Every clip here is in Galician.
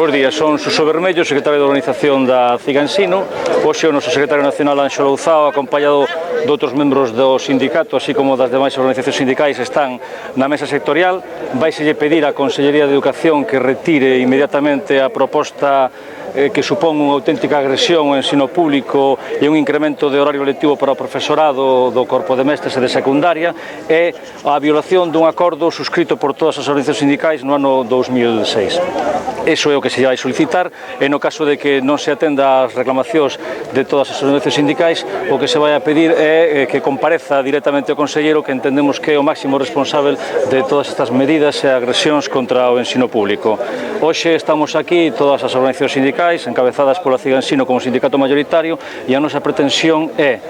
Bos días, son Suso Bermello, secretario de Organización da CIGA Ensino. Hoxe o noso secretario nacional Anxo Louzao, acompañado de outros membros do sindicato, así como das demais organizacións sindicais, están na mesa sectorial. Vaiselle pedir á Consellería de Educación que retire inmediatamente a proposta que supón unha auténtica agresión ao ensino público e un incremento de horario lectivo para o profesorado do corpo de mestres e de secundaria, e a violación dun acordo suscrito por todas as organizacións sindicais no ano 2006. Iso é o que se vai solicitar, e no caso de que non se atenda ás reclamacións de todas as organizacións sindicais, o que se vai a pedir é que compareza directamente o conselleiro, que entendemos que é o máximo responsável de todas estas medidas e agresións contra o ensino público. Hoxe estamos aquí todas as organizacións sindicais encabezadas pola CIGA Ensino como sindicato mayoritario, e a nosa pretensión é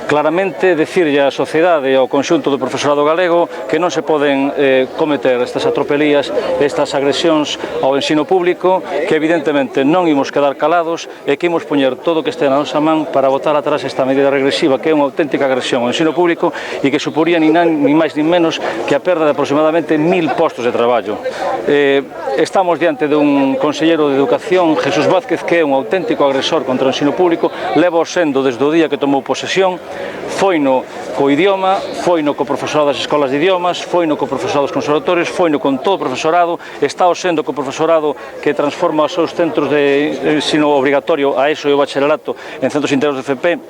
claramente decirlle á sociedade e ao conxunto do profesorado galego que non se poden cometer estas atropelías, estas agresións ao ensino público, que evidentemente non imos quedar calados e que imos poñer todo o que este na nosa man para botar atrás esta medida regresiva, que é unha auténtica agresión ao ensino público e que suporía nin máis nin menos que a perda de aproximadamente 1000 postos de traballo. Estamos diante dun conselleiro de Educación, Jesús Vázquez, que é un auténtico agresor contra o ensino público, leva o sendo desde o día que tomou posesión. Foino co idioma, foino co profesorado das escolas de idiomas, foino co profesorado dos conservatorios, foino con todo o profesorado, está o sendo co profesorado que transforma os seus centros de ensino obrigatorio a ESO e o bacharelato en centros integros de FP,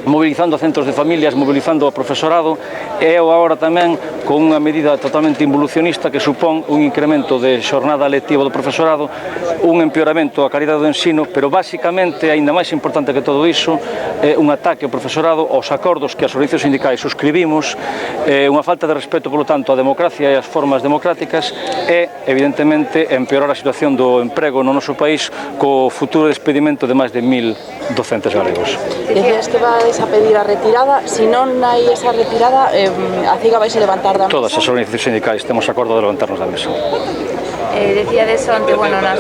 mobilizando a centros de familias, mobilizando ao profesorado, e agora tamén con unha medida totalmente involucionista que supón un incremento de xornada lectiva do profesorado, un empeoramento á calidade do ensino, pero basicamente, aínda máis importante que todo iso, é un ataque ao profesorado, aos acordos que as organizacións sindicais suscribimos, unha falta de respeto, polo tanto, á democracia e ás formas democráticas, e, evidentemente, empeorar a situación do emprego no noso país co futuro despedimento de máis de 1000 docentes galegos. Decías que vais a pedir a retirada. Se non hai esa retirada, a CIGA vais a levantar da mesa? Todas as organizacións sindicais temos acordo de levantarnos da mesa. Decía de eso ante, nas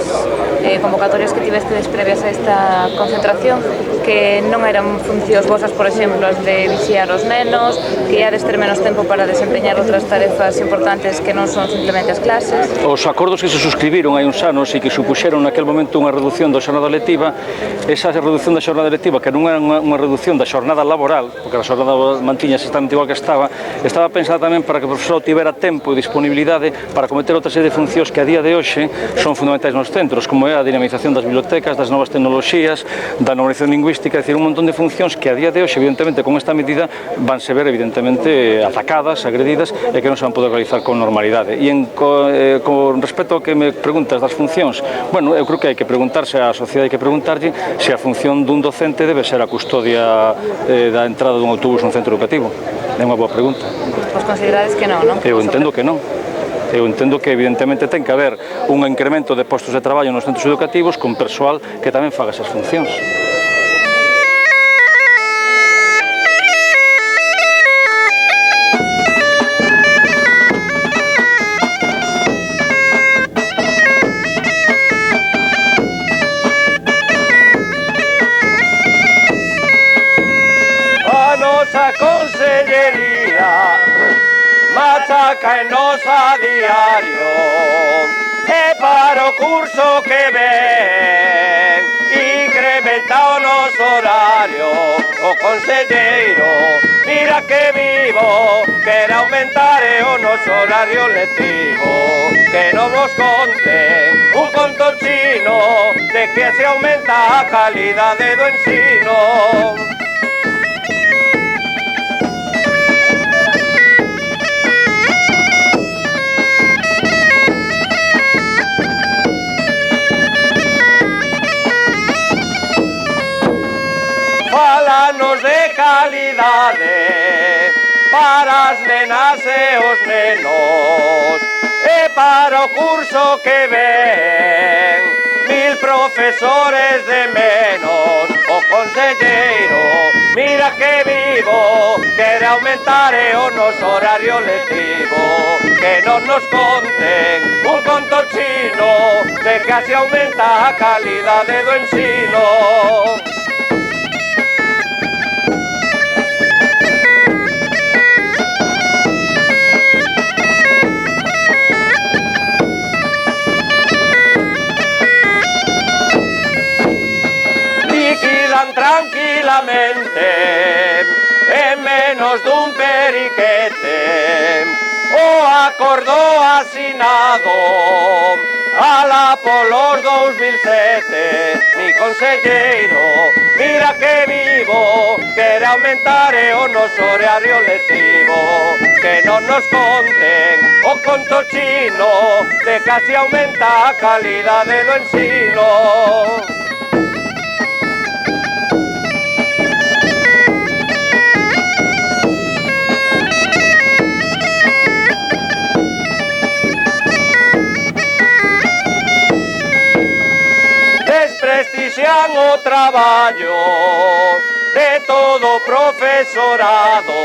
convocatorias que tivestes previas a esta concentración, que non eran funcións vosas, por exemplo, as de vixiar os nenos, que iades ter menos tempo para desempeñar outras tarefas importantes que non son simplemente as clases. Os acordos que se suscribiron hai uns anos e que supuxeron naquel momento unha reducción da xornada lectiva, esa reducción da xornada lectiva, que non era unha reducción da xornada laboral, porque a xornada mantiña exactamente igual que estaba pensada tamén para que o profesor tivera tempo e disponibilidade para cometer outra serie de funcións que a día de hoxe son fundamentais nos centros, como é a dinamización das bibliotecas, das novas tecnoloxías, da normalización lingüística, é dicir, un montón de funcións que a día de hoxe, evidentemente, con esta medida vanse ver, evidentemente, atacadas, agredidas, e que non se van poder realizar con normalidade. E con respecto ao que me preguntas das funcións, eu creo que hai que preguntarse á sociedade, hai que preguntarlle se a función dun docente debe ser a custodia da entrada dun autobús nun centro educativo. É unha boa pregunta. Pois considerades que non, non? Eu entendo que non. Eu entendo que evidentemente ten que haber un incremento de postos de traballo nos centros educativos con persoal que tamén faga esas funcións. A nosa consellería machaca en nos a diario, e para o curso que ven incrementa o noso horario. O conselleiro, mira que vivo, quere aumentar o noso horario lectivo. Que non nos conten un conto chino de que se aumenta a calidade do ensino. Fálanos de calidade para as nenas e os nenos, e para o curso que ven 1000 profesores de menos. O conselleiro, mira que vivo, quere aumentar o noso horario lectivo. Que non nos conten un conto chino de que así aumenta a calidade do ensino. acordo asinado ala polos 2007. Mi conselleiro, mira que vivo, quere aumentar o noso horario lectivo. Que non nos conten o conto chino de casi aumenta a calidade do ensino. Desprestixian o traballo de todo o profesorado,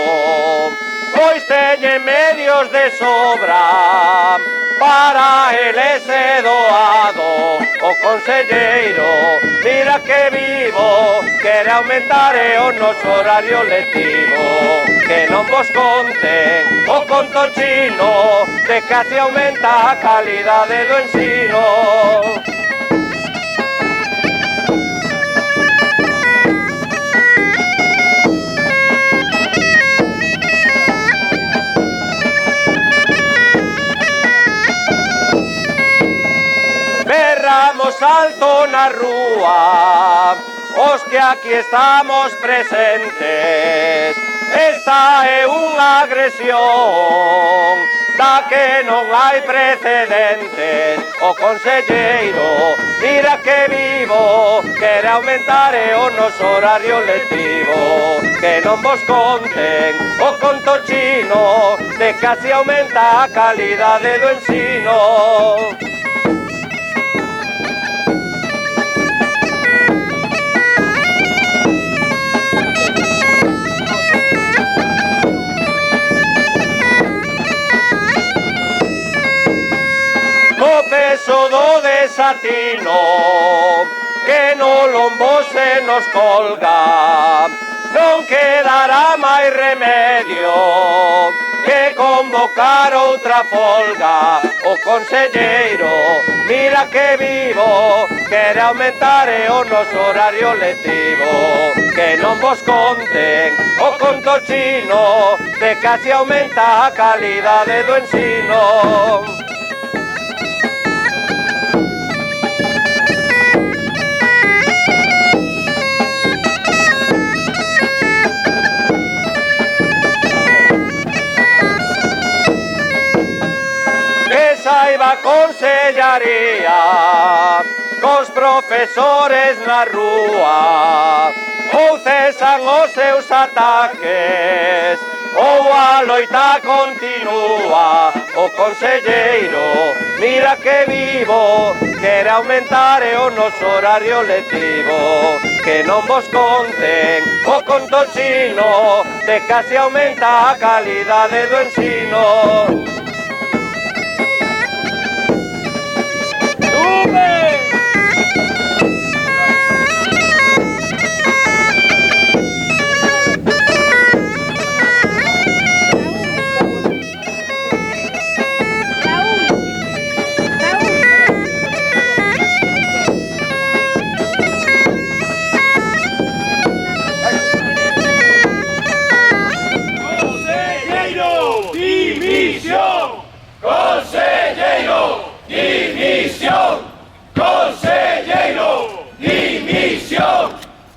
pois teñen medios de sobra para eles doado. O conselleiro, mira que vivo, quere aumentar o noso horario lectivo. Que non vos conten o conto chino de casi aumenta a calidade do ensino. Berramos alto na rúa, os que aquí estamos presentes. Esta é unha agresión da que non hai precedentes. O conselleiro, mira que vivo, quere aumentar o noso horario lectivo. Que non vos conten o conto chino de casi aumenta a calidade do ensino. Co peso do desatino que no lombo se nos colga, non quedará máis remedio que convocar outra folga. O conselleiro, mira que vivo, quere aumentar o noso horario lectivo. Que non vos conten o conto chino de casi aumenta a calidade do ensino. Saiba consellaría cos profesores na rúa, ou cesan os seus ataques ou a loita continúa. O conselleiro, mira que vivo, quere aumentar o noso horario lectivo. Que non vos conten o conto chino de casi aumenta a calidade do ensino.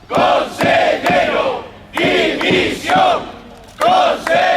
Conselleiro, dimisión, conselleiro.